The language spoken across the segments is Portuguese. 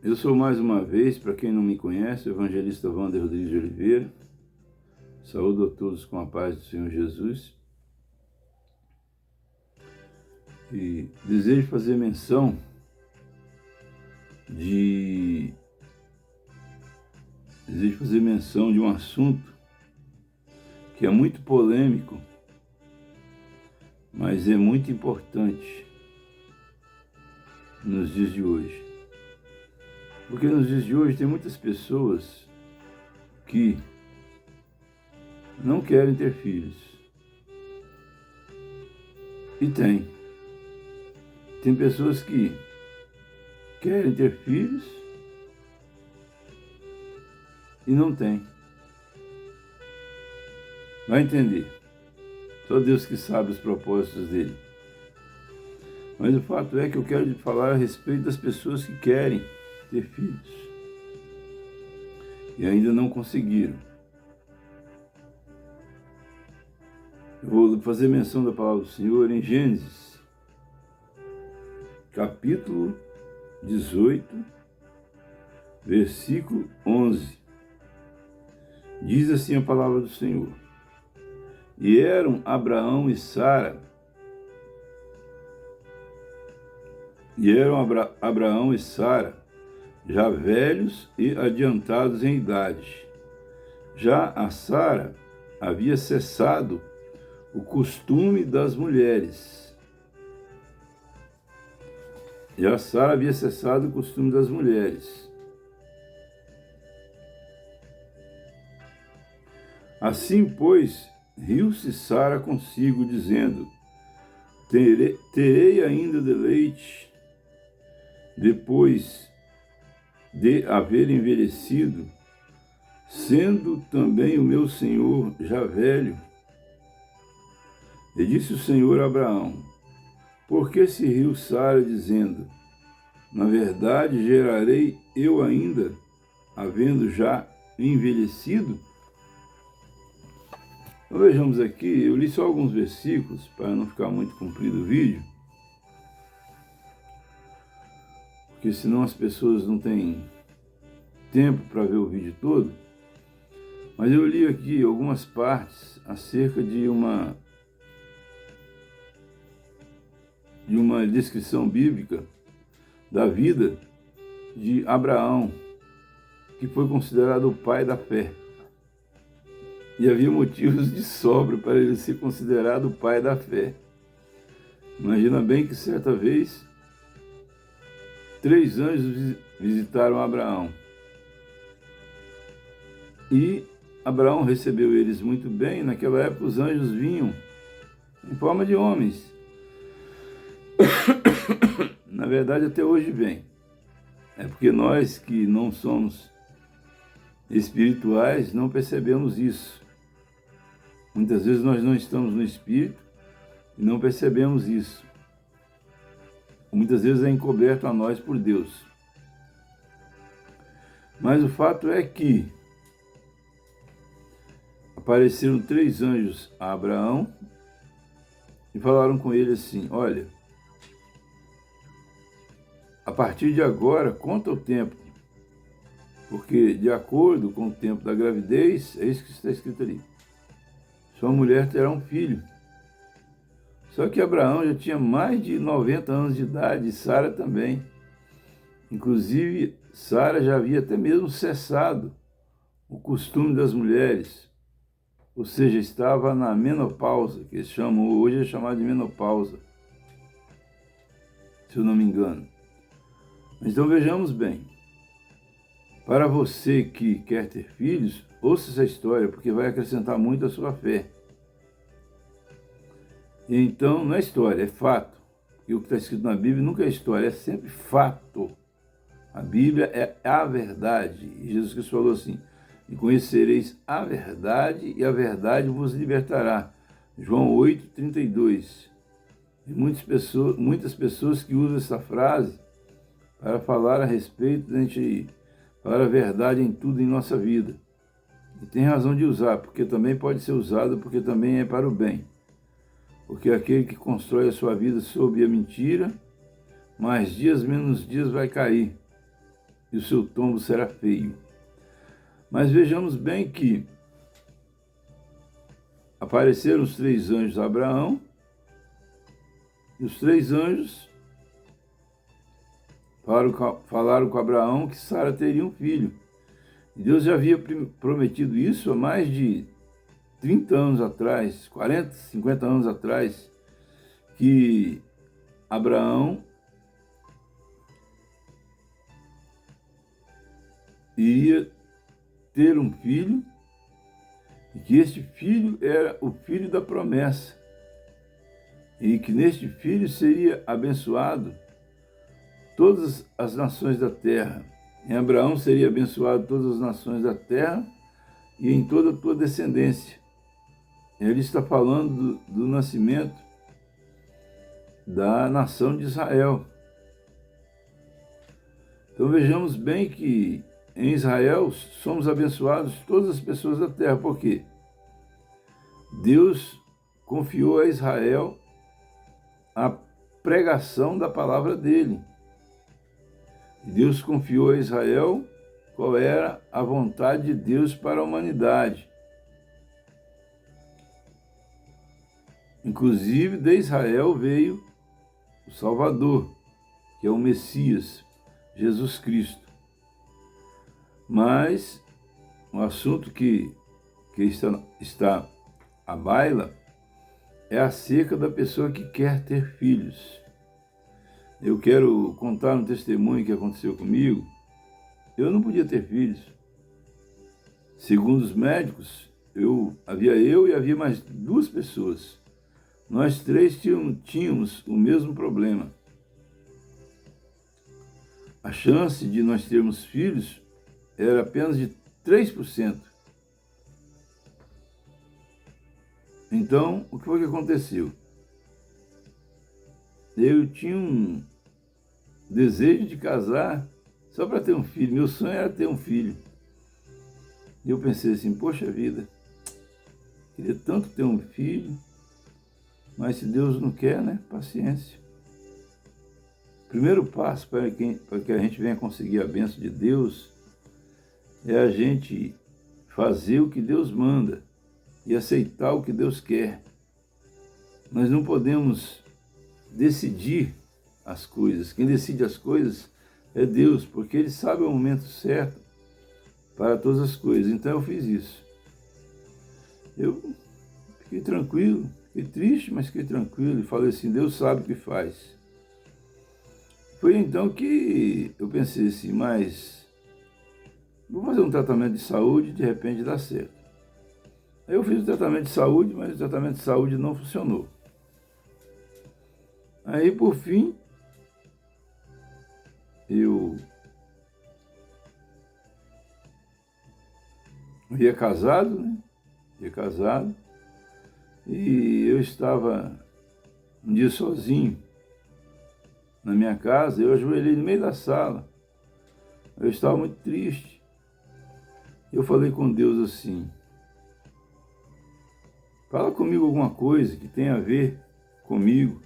Eu sou mais uma vez, para quem não me conhece, o evangelista Wander Rodrigues de Oliveira. Saúdo a todos com a paz do Senhor Jesus. E desejo fazer menção de um assunto que é muito polêmico, mas é muito importante nos dias de hoje. Porque nos dias de hoje tem muitas pessoas que não querem ter filhos. E tem pessoas que querem ter filhos e não têm. Vai entender. Só Deus que sabe os propósitos dele. Mas o fato é que eu quero falar a respeito das pessoas que querem ter filhos e ainda não conseguiram. Eu vou fazer menção da palavra do Senhor em Gênesis, capítulo 18, versículo 11. Diz assim a palavra do Senhor: E eram Abraão e Sara, já velhos e adiantados em idade. Já a Sara havia cessado o costume das mulheres. Assim, pois, riu-se Sara consigo, dizendo: Terei ainda deleite depois de haver envelhecido, sendo também o meu senhor já velho? E disse o Senhor a Abraão: Por que se riu Sara, dizendo: Na verdade, gerarei eu ainda, havendo já envelhecido? Então vejamos aqui, eu li só alguns versículos para não ficar muito comprido o vídeo, porque senão as pessoas não têm tempo para ver o vídeo todo. Mas eu li aqui algumas partes acerca de uma descrição bíblica da vida de Abraão, que foi considerado o pai da fé. E havia motivos de sobra para ele ser considerado o pai da fé. Imagina bem que certa vez 3 anjos visitaram Abraão. E Abraão recebeu eles muito bem. Naquela época os anjos vinham em forma de homens. Na verdade, até hoje vem. É porque nós que não somos espirituais não percebemos isso. Muitas vezes nós não estamos no espírito e não percebemos isso. Muitas vezes é encoberto a nós por Deus. Mas o fato é que apareceram 3 anjos a Abraão e falaram com ele assim: Olha, a partir de agora, conta o tempo, porque de acordo com o tempo da gravidez, é isso que está escrito ali, sua mulher terá um filho. Só que Abraão já tinha mais de 90 anos de idade, e Sara também. Inclusive, Sara já havia até mesmo cessado o costume das mulheres, ou seja, estava na menopausa, que eles chamam, hoje é chamado de menopausa, se eu não me engano. Então vejamos bem, para você que quer ter filhos, ouça essa história, porque vai acrescentar muito à sua fé. Então, não é história, é fato. E o que está escrito na Bíblia nunca é história, é sempre fato. A Bíblia é a verdade. E Jesus Cristo falou assim: E conhecereis a verdade, e a verdade vos libertará. João 8:32. E muitas pessoas que usam essa frase para falar a respeito da gente falar a verdade em tudo em nossa vida. E tem razão de usar, porque também pode ser usado, porque também é para o bem. Porque aquele que constrói a sua vida sob a mentira, mais dias menos dias vai cair. e o seu tombo será feio. Mas vejamos bem que apareceram os 3 anjos a Abraão, e os 3 anjos falaram com Abraão que Sara teria um filho. E Deus já havia prometido isso há mais de 30 anos atrás, 40, 50 anos atrás, que Abraão iria ter um filho, e que este filho era o filho da promessa, e que neste filho seria abençoado todas as nações da terra. Em Abraão seria abençoado todas as nações da terra e em toda a tua descendência. Ele está falando do nascimento da nação de Israel. Então vejamos bem que em Israel somos abençoados todas as pessoas da terra. Por quê? Deus confiou a Israel a pregação da palavra dele. Deus confiou a Israel qual era a vontade de Deus para a humanidade. Inclusive, de Israel veio o Salvador, que é o Messias, Jesus Cristo. Mas um assunto que está à baila é acerca da pessoa que quer ter filhos. Eu quero contar um testemunho que aconteceu comigo. Eu não podia ter filhos. Segundo os médicos, havia eu e havia mais 2 pessoas. Nós 3 tínhamos o mesmo problema. A chance de nós termos filhos era apenas de 3%. Então, o que foi que aconteceu? Eu tinha um desejo de casar só para ter um filho. Meu sonho era ter um filho. E eu pensei assim, poxa vida, queria tanto ter um filho, mas se Deus não quer, né? Paciência. O primeiro passo para que a gente venha conseguir a bênção de Deus é a gente fazer o que Deus manda e aceitar o que Deus quer. Nós não podemos decidir as coisas. Quem decide as coisas é Deus, porque Ele sabe o momento certo para todas as coisas. Então eu fiz isso. Eu fiquei tranquilo, fiquei triste, mas fiquei tranquilo e falei assim, Deus sabe o que faz. Foi então que eu pensei assim, mas vou fazer um tratamento de saúde e de repente dá certo. Aí eu fiz o tratamento de saúde, mas o tratamento de saúde não funcionou. Aí, por fim, eu ia casado, né? Ia casado. E eu estava um dia sozinho na minha casa, eu ajoelhei no meio da sala. Eu estava muito triste. Eu falei com Deus assim, fala comigo alguma coisa que tenha a ver comigo,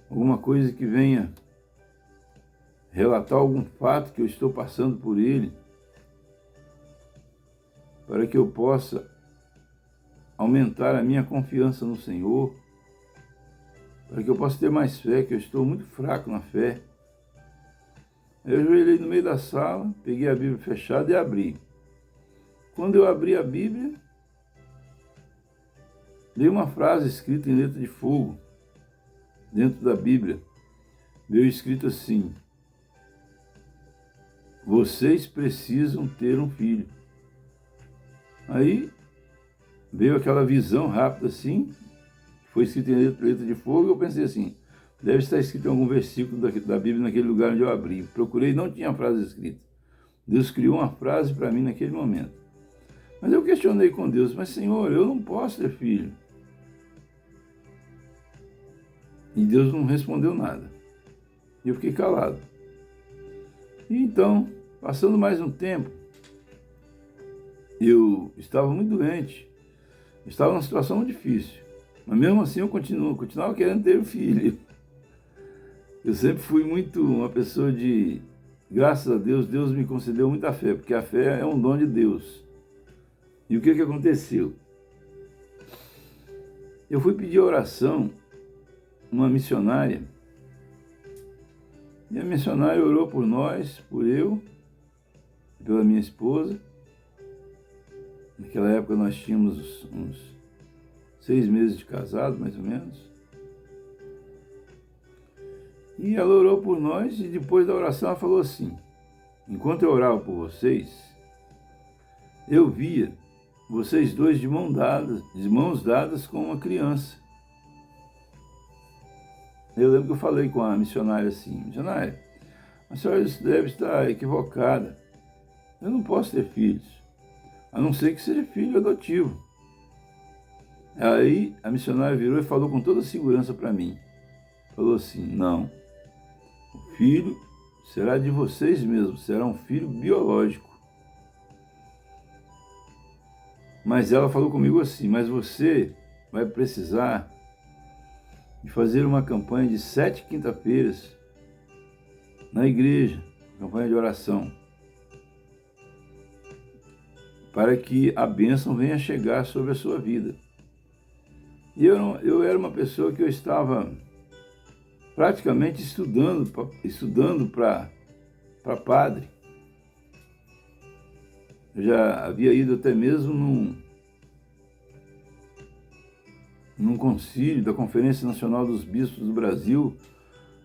alguma coisa que venha relatar algum fato que eu estou passando por ele, para que eu possa aumentar a minha confiança no Senhor, para que eu possa ter mais fé, que eu estou muito fraco na fé. Eu ajoelhei no meio da sala, peguei a Bíblia fechada e abri. Quando eu abri a Bíblia, li uma frase escrita em letra de fogo, dentro da Bíblia. Veio escrito assim, vocês precisam ter um filho. Aí veio aquela visão rápida assim, foi escrito em letra de fogo, e eu pensei assim, deve estar escrito em algum versículo da Bíblia naquele lugar onde eu abri. Procurei, não tinha frase escrita. Deus criou uma frase para mim naquele momento. Mas eu questionei com Deus, mas Senhor, eu não posso ter filho. E Deus não respondeu nada. E eu fiquei calado. E então, passando mais um tempo, eu estava muito doente. Estava numa situação muito difícil. Mas mesmo assim eu continuava querendo ter um filho. Eu sempre fui muito uma pessoa de graças a Deus, Deus me concedeu muita fé, porque a fé é um dom de Deus. E o que aconteceu? Eu fui pedir oração uma missionária, e a missionária orou por nós, por eu, pela minha esposa. Naquela época nós tínhamos uns 6 meses de casado, mais ou menos. E ela orou por nós, e depois da oração ela falou assim: enquanto eu orava por vocês, eu via vocês dois de mãos dadas com uma criança. Eu lembro que eu falei com a missionária assim: missionária, a senhora deve estar equivocada. Eu não posso ter filhos, a não ser que seja filho adotivo. Aí a missionária virou e falou com toda segurança para mim. Falou assim: não, o filho será de vocês mesmos, será um filho biológico. Mas ela falou comigo assim: mas você vai precisar de fazer uma campanha de 7 quinta-feiras na igreja, campanha de oração, para que a bênção venha chegar sobre a sua vida. E eu era uma pessoa que eu estava praticamente estudando para padre. Eu já havia ido até mesmo num concílio da Conferência Nacional dos Bispos do Brasil,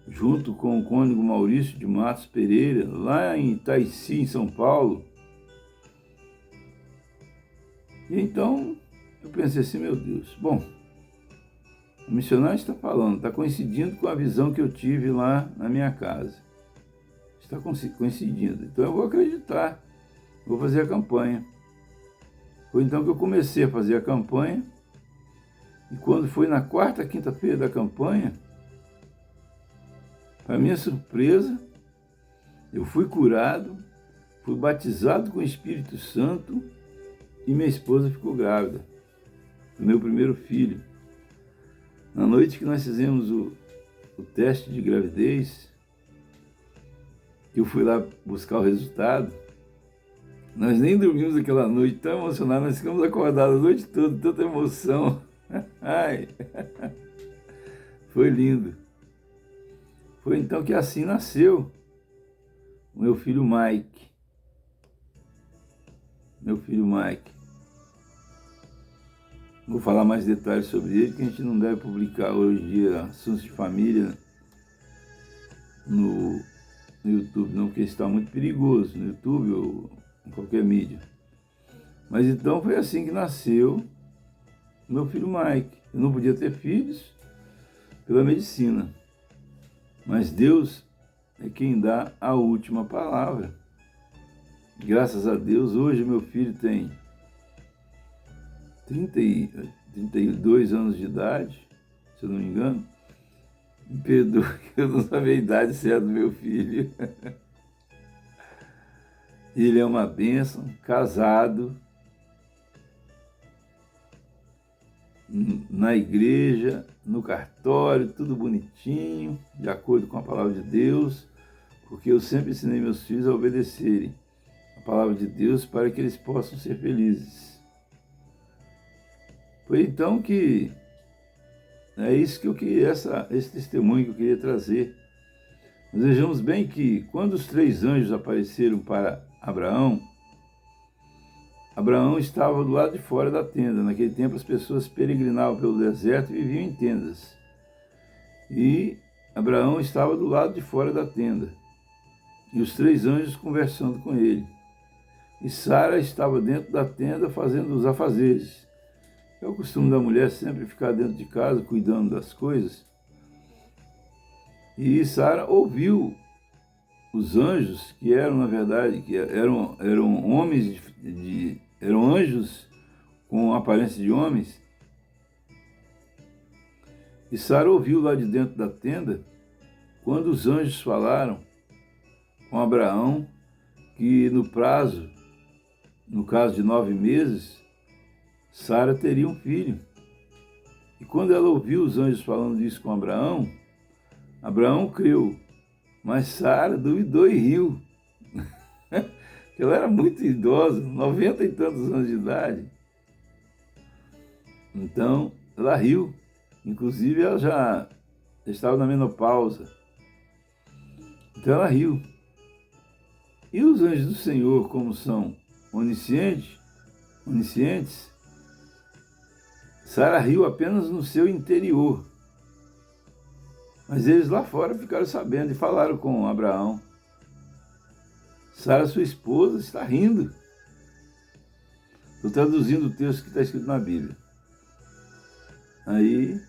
junto com o cônego Maurício de Matos Pereira, lá em Itaici, em São Paulo. E então eu pensei assim: meu Deus, bom, o missionário está falando, está coincidindo com a visão que eu tive lá na minha casa. Está coincidindo, então eu vou acreditar, vou fazer a campanha. Foi então que eu comecei a fazer a campanha. E quando foi na 4ª quinta-feira da campanha, para minha surpresa, eu fui curado, fui batizado com o Espírito Santo e minha esposa ficou grávida do meu primeiro filho. Na noite que nós fizemos o teste de gravidez, eu fui lá buscar o resultado, nós nem dormimos aquela noite, tão emocionados, nós ficamos acordados a noite toda, tanta emoção. Ai, foi lindo. Foi então que assim nasceu o meu filho Mike. Meu filho Mike. Vou falar mais detalhes sobre ele, que a gente não deve publicar hoje em dia assuntos de família no YouTube, não, porque está muito perigoso no YouTube ou em qualquer mídia. Mas então foi assim que nasceu meu filho Mike. Eu não podia ter filhos pela medicina, mas Deus é quem dá a última palavra. Graças a Deus, hoje meu filho tem 32 anos de idade, se eu não me engano. Me perdoe que eu não sabia a idade certa do meu filho. Ele é uma bênção, casado, na igreja, no cartório, tudo bonitinho, de acordo com a palavra de Deus, porque eu sempre ensinei meus filhos a obedecerem a palavra de Deus para que eles possam ser felizes. Foi então que é isso que eu queria, esse testemunho que eu queria trazer. Nós vejamos bem que quando os 3 anjos apareceram para Abraão, Abraão estava do lado de fora da tenda. Naquele tempo as pessoas peregrinavam pelo deserto e viviam em tendas. E Abraão estava do lado de fora da tenda. E os 3 anjos conversando com ele. E Sara estava dentro da tenda fazendo os afazeres. É o costume da mulher sempre ficar dentro de casa, cuidando das coisas. E Sara ouviu os anjos, que eram, na verdade, que eram homens, eram anjos com aparência de homens. E Sara ouviu lá de dentro da tenda, quando os anjos falaram com Abraão, que no caso de 9 meses, Sara teria um filho. E quando ela ouviu os anjos falando isso com Abraão, Abraão creu, mas Sara duvidou e riu. Ela era muito idosa, 90 e tantos anos de idade. Então, ela riu. Inclusive, ela já estava na menopausa. Então, ela riu. E os anjos do Senhor, como são oniscientes, Sara riu apenas no seu interior. Mas eles lá fora ficaram sabendo e falaram com Abraão. Sara, sua esposa, está rindo. Estou traduzindo o texto que está escrito na Bíblia. Aí,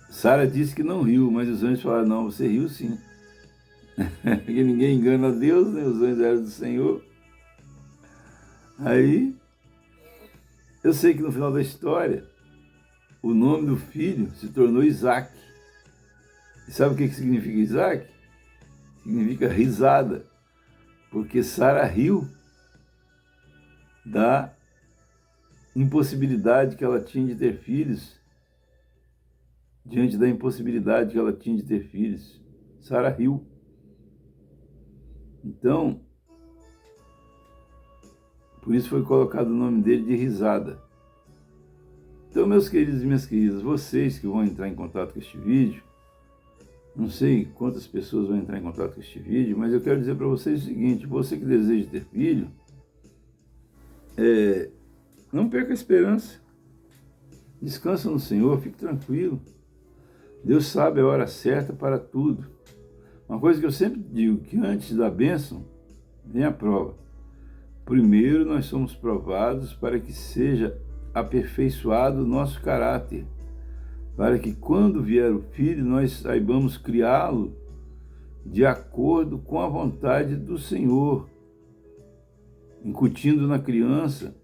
Sara disse que não riu, mas os anjos falaram, não, você riu sim. Porque ninguém engana a Deus, né? Os anjos eram do Senhor. Aí, eu sei que no final da história, o nome do filho se tornou Isaac. E sabe o que significa Isaac? Significa risada, porque Sara riu da impossibilidade que ela tinha de ter filhos, diante da impossibilidade que ela tinha de ter filhos. Sara riu. Então, por isso foi colocado o nome dele de risada. Então, meus queridos e minhas queridas, vocês que vão entrar em contato com este vídeo, não sei quantas pessoas vão entrar em contato com este vídeo, mas eu quero dizer para vocês o seguinte, você que deseja ter filho, não perca a esperança. Descansa no Senhor, fique tranquilo. Deus sabe a hora certa para tudo. Uma coisa que eu sempre digo, que antes da bênção, vem a prova. Primeiro nós somos provados para que seja aperfeiçoado o nosso caráter, para que quando vier o filho nós saibamos criá-lo de acordo com a vontade do Senhor, incutindo na criança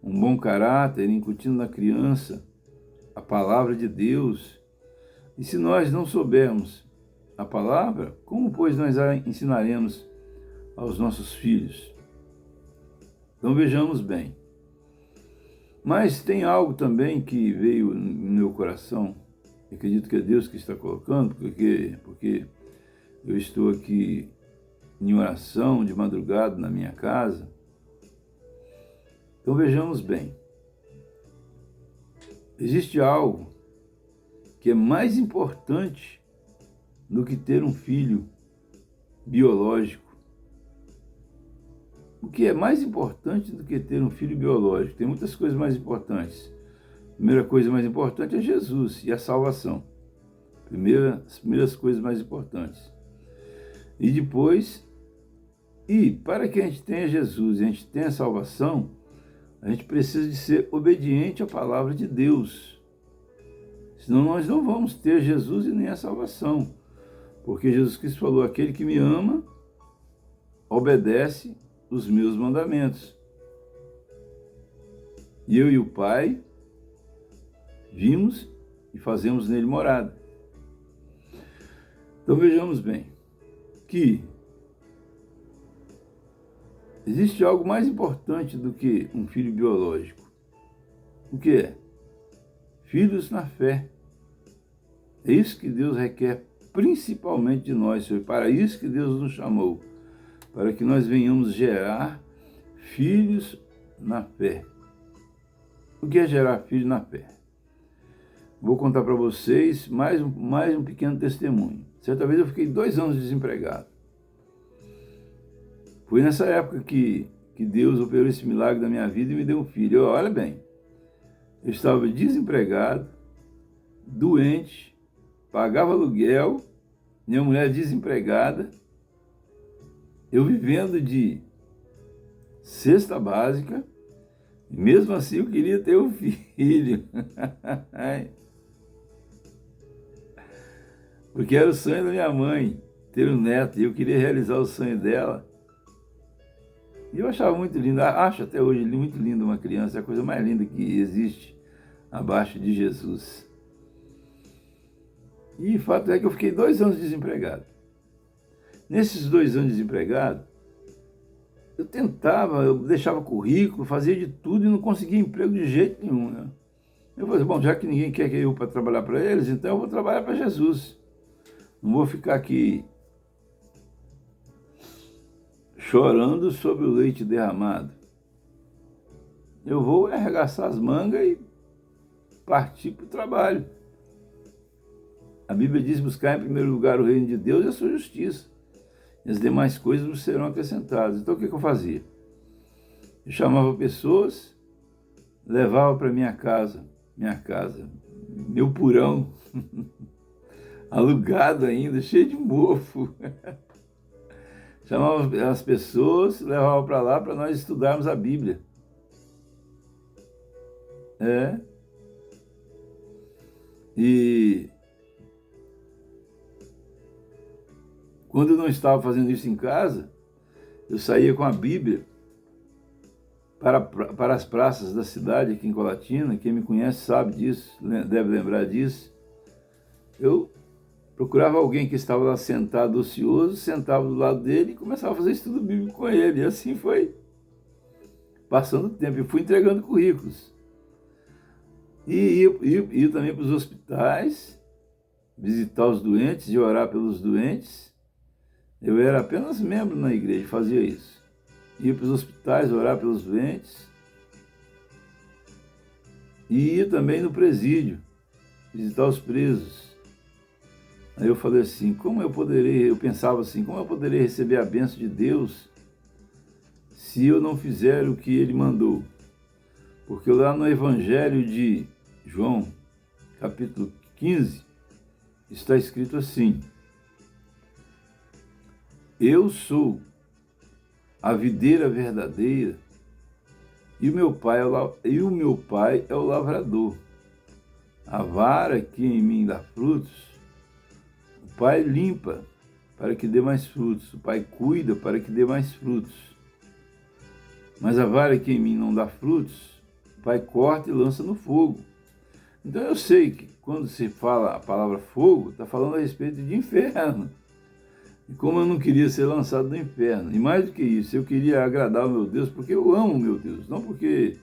um bom caráter, incutindo na criança a palavra de Deus. E se nós não soubermos a palavra, como pois nós a ensinaremos aos nossos filhos? Então vejamos bem. Mas tem algo também que veio no meu coração, acredito que é Deus que está colocando, porque eu estou aqui em oração de madrugada na minha casa. Então vejamos bem. Existe algo que é mais importante do que ter um filho biológico. O que é mais importante do que ter um filho biológico? Tem muitas coisas mais importantes. A primeira coisa mais importante é Jesus e a salvação. As primeiras coisas mais importantes. E depois, para que a gente tenha Jesus e a gente tenha a salvação, a gente precisa de ser obediente à palavra de Deus. Senão nós não vamos ter Jesus e nem a salvação. Porque Jesus Cristo falou, aquele que me ama, obedece os meus mandamentos. E eu e o Pai vimos e fazemos nele morada. Então vejamos bem, que existe algo mais importante do que um filho biológico. O que é? Filhos na fé. É isso que Deus requer principalmente de nós, Senhor. Para isso que Deus nos chamou. Para que nós venhamos gerar filhos na fé. O que é gerar filhos na fé? Vou contar para vocês mais um pequeno testemunho. Certa vez eu fiquei 2 anos desempregado. Foi nessa época que Deus operou esse milagre na minha vida e me deu um filho. Olha bem, eu estava desempregado, doente, pagava aluguel, minha mulher desempregada, eu vivendo de cesta básica, e mesmo assim eu queria ter um filho. Porque era o sonho da minha mãe, ter um neto, e eu queria realizar o sonho dela. E eu achava muito lindo, acho até hoje muito lindo uma criança, é a coisa mais linda que existe abaixo de Jesus. E o fato é que eu fiquei 2 anos desempregado. Nesses 2 anos desempregado, eu deixava currículo, fazia de tudo e não conseguia emprego de jeito nenhum. Né? Eu falei, bom, já que ninguém quer que eu para trabalhar para eles, então eu vou trabalhar para Jesus. Não vou ficar aqui chorando sobre o leite derramado. Eu vou arregaçar as mangas e partir para o trabalho. A Bíblia diz: buscar em primeiro lugar o reino de Deus e a sua justiça, e as demais coisas nos serão acrescentadas. Então o que eu fazia? Eu chamava pessoas, levava para minha casa, meu porão, alugado ainda, cheio de mofo. Chamava as pessoas, levava para lá para nós estudarmos a Bíblia. E quando eu não estava fazendo isso em casa, eu saía com a Bíblia para as praças da cidade aqui em Colatina. Quem me conhece sabe disso, deve lembrar disso. Eu procurava alguém que estava lá sentado, ocioso, sentava do lado dele e começava a fazer estudo bíblico com ele. E assim foi passando o tempo. Eu fui entregando currículos. E ia também para os hospitais, visitar os doentes e orar pelos doentes. Eu era apenas membro na igreja, fazia isso. Ia para os hospitais orar pelos doentes. E ia também no presídio, visitar os presos. Aí eu falei assim, eu pensava assim, como eu poderei receber a bênção de Deus se eu não fizer o que Ele mandou? Porque lá no Evangelho de João, capítulo 15, está escrito assim: eu sou a videira verdadeira e o meu pai é o lavrador. A vara que em mim dá frutos, o Pai limpa para que dê mais frutos. O Pai cuida para que dê mais frutos. Mas a vara que em mim não dá frutos, o Pai corta e lança no fogo. Então eu sei que quando se fala a palavra fogo, está falando a respeito de inferno. E como eu não queria ser lançado no inferno, e mais do que isso, eu queria agradar o meu Deus, porque eu amo o meu Deus, não porque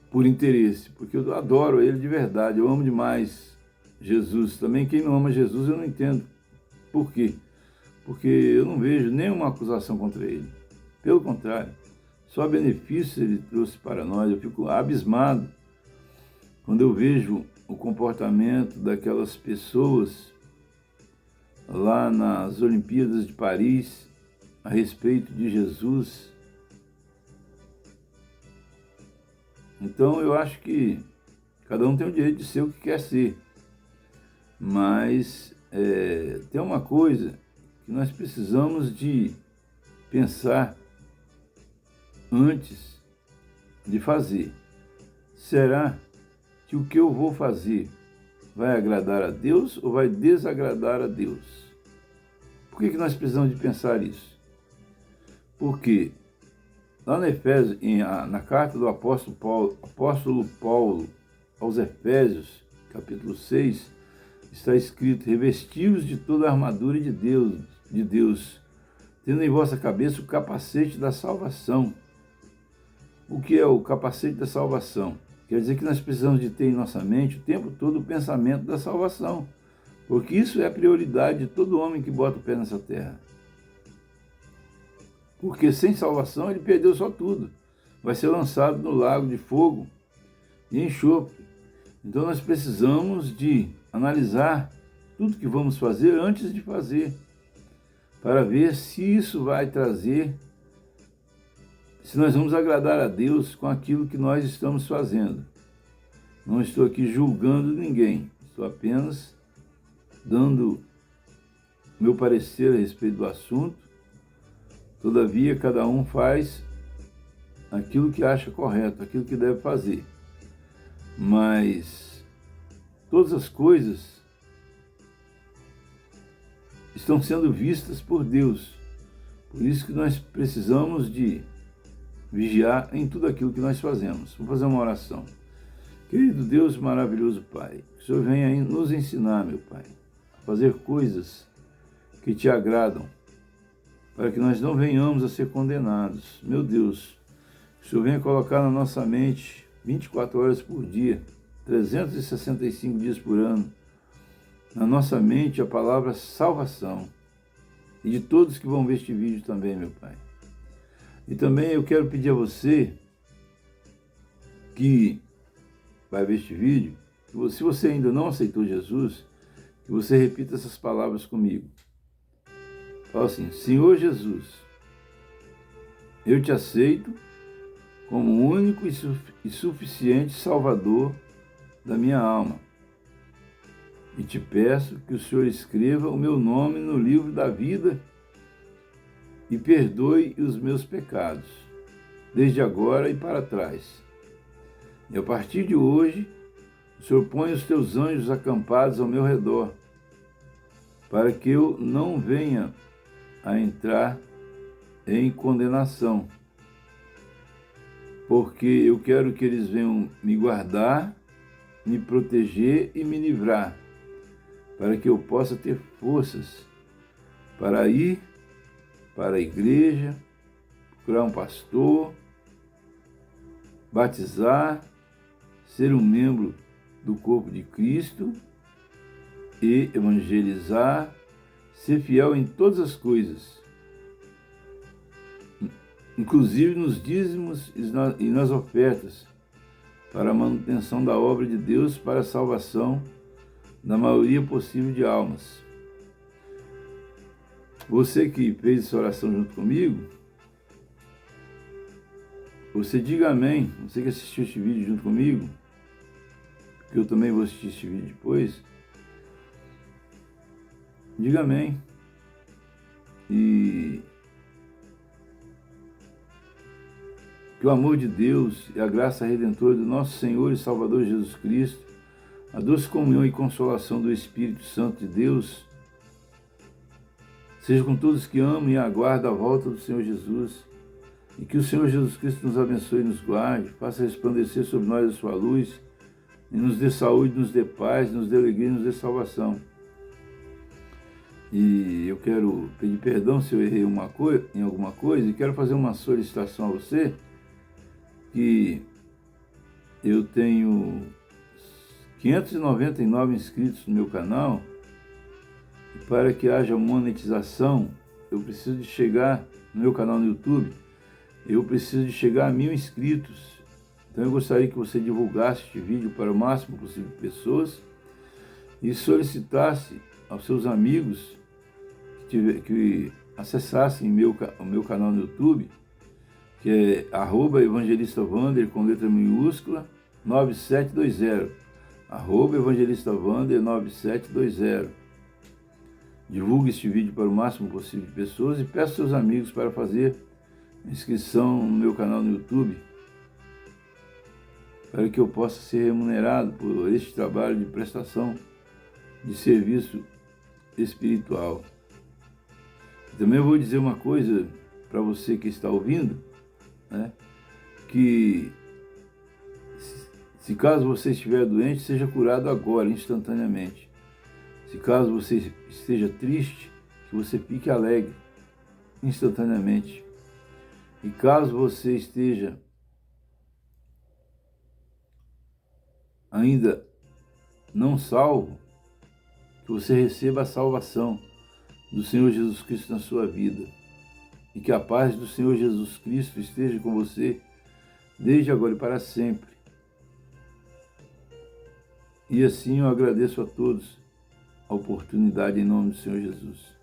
por interesse, porque eu adoro Ele de verdade, eu amo demais Jesus. Também quem não ama Jesus eu não entendo. Por quê? Porque eu não vejo nenhuma acusação contra Ele. Pelo contrário, só benefícios Ele trouxe para nós. Eu fico abismado quando eu vejo o comportamento daquelas pessoas lá nas Olimpíadas de Paris a respeito de Jesus. Então eu acho que cada um tem o direito de ser o que quer ser, mas tem uma coisa que nós precisamos de pensar antes de fazer. Será que o que eu vou fazer vai agradar a Deus ou vai desagradar a Deus? Por que nós precisamos de pensar isso? Porque lá no Efésios, na carta do apóstolo Paulo aos Efésios, capítulo 6, está escrito: revesti-vos de toda a armadura de Deus, tendo em vossa cabeça o capacete da salvação. O que é o capacete da salvação? Quer dizer que nós precisamos de ter em nossa mente o tempo todo o pensamento da salvação, porque isso é a prioridade de todo homem que bota o pé nessa terra. Porque sem salvação ele perdeu só tudo. Vai ser lançado no lago de fogo e enxofre. Então nós precisamos de analisar tudo que vamos fazer antes de fazer, para ver se isso vai trazer, se nós vamos agradar a Deus com aquilo que nós estamos fazendo. Não estou aqui julgando ninguém, estou apenas dando meu parecer a respeito do assunto. Todavia, cada um faz aquilo que acha correto, aquilo que deve fazer. Mas todas as coisas estão sendo vistas por Deus. Por isso que nós precisamos de vigiar em tudo aquilo que nós fazemos. Vou fazer uma oração. Querido Deus maravilhoso Pai, que o Senhor venha nos ensinar, meu Pai, a fazer coisas que te agradam, para que nós não venhamos a ser condenados. Meu Deus, que o Senhor venha colocar na nossa mente 24 horas por dia, 365 dias por ano, na nossa mente a palavra salvação. E de todos que vão ver este vídeo também, meu Pai. E também eu quero pedir a você que vai ver este vídeo, que se você ainda não aceitou Jesus, que você repita essas palavras comigo. Fala assim: Senhor Jesus, eu te aceito como único e suficiente Salvador da minha alma. E te peço que o Senhor escreva o meu nome no livro da vida e perdoe os meus pecados, desde agora e para trás. E a partir de hoje, o Senhor põe os teus anjos acampados ao meu redor, para que eu não venha a entrar em condenação, porque eu quero que eles venham me guardar, me proteger e me livrar, para que eu possa ter forças para ir para a igreja, procurar um pastor, batizar, ser um membro do corpo de Cristo e evangelizar, ser fiel em todas as coisas, inclusive nos dízimos e nas ofertas, para a manutenção da obra de Deus, para a salvação da maioria possível de almas. Você que fez essa oração junto comigo, você diga amém. Você que assistiu este vídeo junto comigo, que eu também vou assistir este vídeo depois, diga amém. E que o amor de Deus e a graça redentora do nosso Senhor e Salvador Jesus Cristo, a doce comunhão e consolação do Espírito Santo de Deus, seja com todos que amam e aguardam a volta do Senhor Jesus, e que o Senhor Jesus Cristo nos abençoe e nos guarde, faça resplandecer sobre nós a sua luz, e nos dê saúde, nos dê paz, nos dê alegria e nos dê salvação. E eu quero pedir perdão se eu errei em alguma coisa, e quero fazer uma solicitação a você, que eu tenho 599 inscritos no meu canal, e para que haja monetização, eu preciso de chegar no meu canal no YouTube, eu preciso de chegar a 1000 inscritos. Então eu gostaria que você divulgasse este vídeo para o máximo possível de pessoas e solicitasse aos seus amigos que acessassem o meu canal no YouTube, que é @evangelistavander com letra minúscula 9720, @evangelistavander 9720. Divulgue este vídeo para o máximo possível de pessoas e peça aos seus amigos para fazer inscrição no meu canal no YouTube, para que eu possa ser remunerado por este trabalho de prestação de serviço espiritual. Também eu vou dizer uma coisa para você que está ouvindo, né? Que se caso você estiver doente, seja curado agora, instantaneamente. Se caso você esteja triste, que você fique alegre, instantaneamente. E caso você esteja ainda não salvo, que você receba a salvação do Senhor Jesus Cristo na sua vida. E que a paz do Senhor Jesus Cristo esteja com você desde agora e para sempre. E assim eu agradeço a todos a oportunidade em nome do Senhor Jesus.